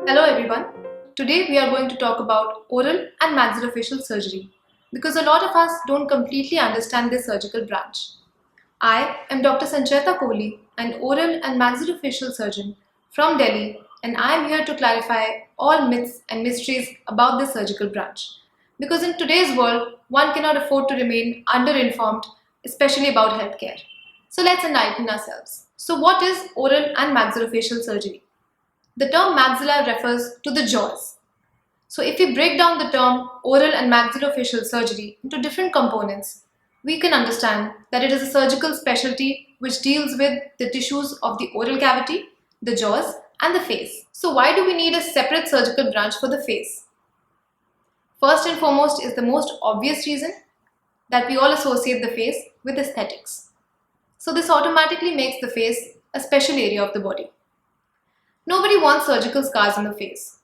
Hello everyone. Today we are going to talk about oral and maxillofacial surgery because a lot of us don't completely understand this surgical branch. I am Dr. Sancheta Kohli, an oral and maxillofacial surgeon from Delhi, and I am here to clarify all myths and mysteries about this surgical branch. Because in today's world, one cannot afford to remain underinformed, especially about healthcare. So let's enlighten ourselves. So what is oral and maxillofacial surgery? The term maxilla refers to the jaws. So if we break down the term oral and maxillofacial surgery into different components, we can understand that it is a surgical specialty which deals with the tissues of the oral cavity, the jaws, and the face. So why do we need a separate surgical branch for the face? First and foremost is the most obvious reason that we all associate the face with aesthetics. So this automatically makes the face a special area of the body. Nobody wants surgical scars on the face.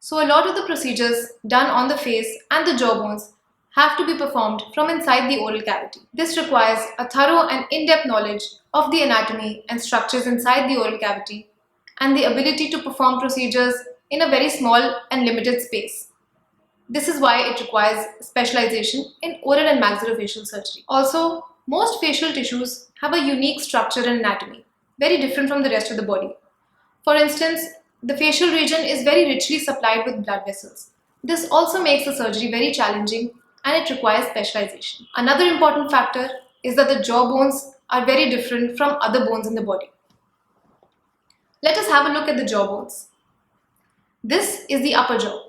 So a lot of the procedures done on the face and the jawbones have to be performed from inside the oral cavity. This requires a thorough and in-depth knowledge of the anatomy and structures inside the oral cavity and the ability to perform procedures in a very small and limited space. This is why it requires specialization in oral and maxillofacial surgery. Also, most facial tissues have a unique structure and anatomy, very different from the rest of the body. For instance, the facial region is very richly supplied with blood vessels. This also makes the surgery very challenging and it requires specialization. Another important factor is that the jaw bones are very different from other bones in the body. Let us have a look at the jaw bones. This is the upper jaw.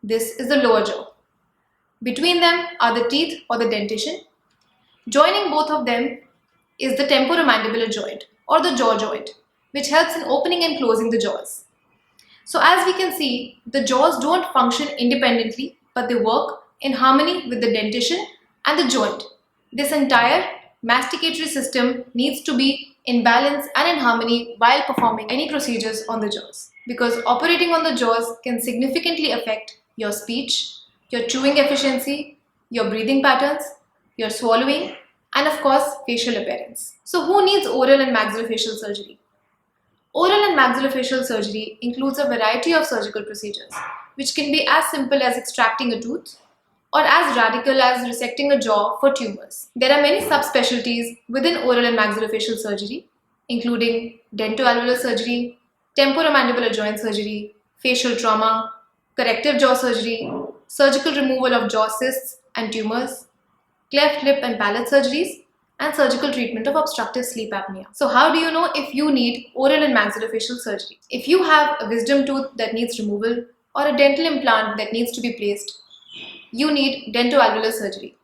This is the lower jaw. Between them are the teeth or the dentition. Joining both of them is the temporomandibular joint or the jaw joint, which helps in opening and closing the jaws. So as we can see, the jaws don't function independently, but they work in harmony with the dentition and the joint. This entire masticatory system needs to be in balance and in harmony while performing any procedures on the jaws. Because operating on the jaws can significantly affect your speech, your chewing efficiency, your breathing patterns, your swallowing, and of course, facial appearance. So who needs oral and maxillofacial surgery? Oral and maxillofacial surgery includes a variety of surgical procedures, which can be as simple as extracting a tooth or as radical as resecting a jaw for tumors. There are many subspecialties within oral and maxillofacial surgery, including dentoalveolar surgery, temporomandibular joint surgery, facial trauma, corrective jaw surgery, surgical removal of jaw cysts and tumors, cleft lip and palate surgeries, and surgical treatment of obstructive sleep apnea. So how do you know if you need oral and maxillofacial surgery? If you have a wisdom tooth that needs removal or a dental implant that needs to be placed, you need dentoalveolar surgery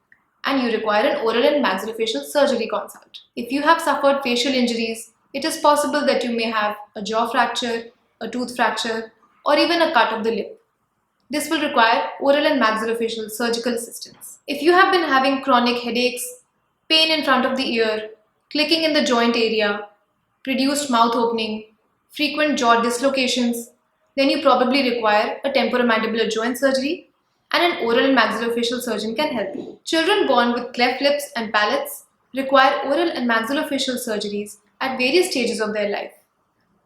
and you require an oral and maxillofacial surgery consult. If you have suffered facial injuries, it is possible that you may have a jaw fracture, a tooth fracture, or even a cut of the lip. This will require oral and maxillofacial surgical assistance. If you have been having chronic headaches, pain in front of the ear, clicking in the joint area, reduced mouth opening, frequent jaw dislocations, then you probably require a temporomandibular joint surgery and an oral and maxillofacial surgeon can help you. Children born with cleft lips and palates require oral and maxillofacial surgeries at various stages of their life,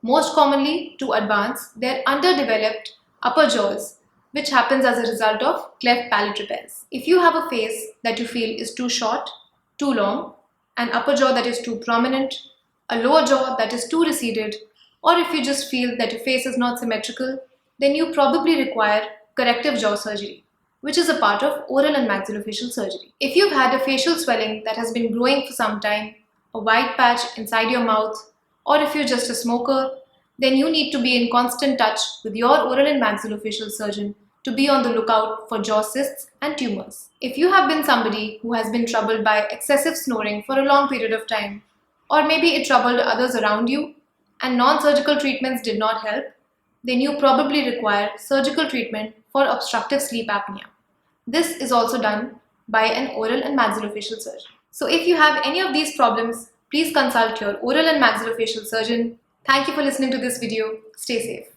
most commonly to advance their underdeveloped upper jaws, which happens as a result of cleft palate repairs. If you have a face that you feel is too short, too long, an upper jaw that is too prominent, a lower jaw that is too receded, or if you just feel that your face is not symmetrical, then you probably require corrective jaw surgery, which is a part of oral and maxillofacial surgery. If you've had a facial swelling that has been growing for some time, a white patch inside your mouth, or if you're just a smoker, then you need to be in constant touch with your oral and maxillofacial surgeon to be on the lookout for jaw cysts and tumors. If you have been somebody who has been troubled by excessive snoring for a long period of time, or maybe it troubled others around you, and non-surgical treatments did not help, then you probably require surgical treatment for obstructive sleep apnea. This is also done by an oral and maxillofacial surgeon. So if you have any of these problems, please consult your oral and maxillofacial surgeon. Thank you for listening to this video. Stay safe.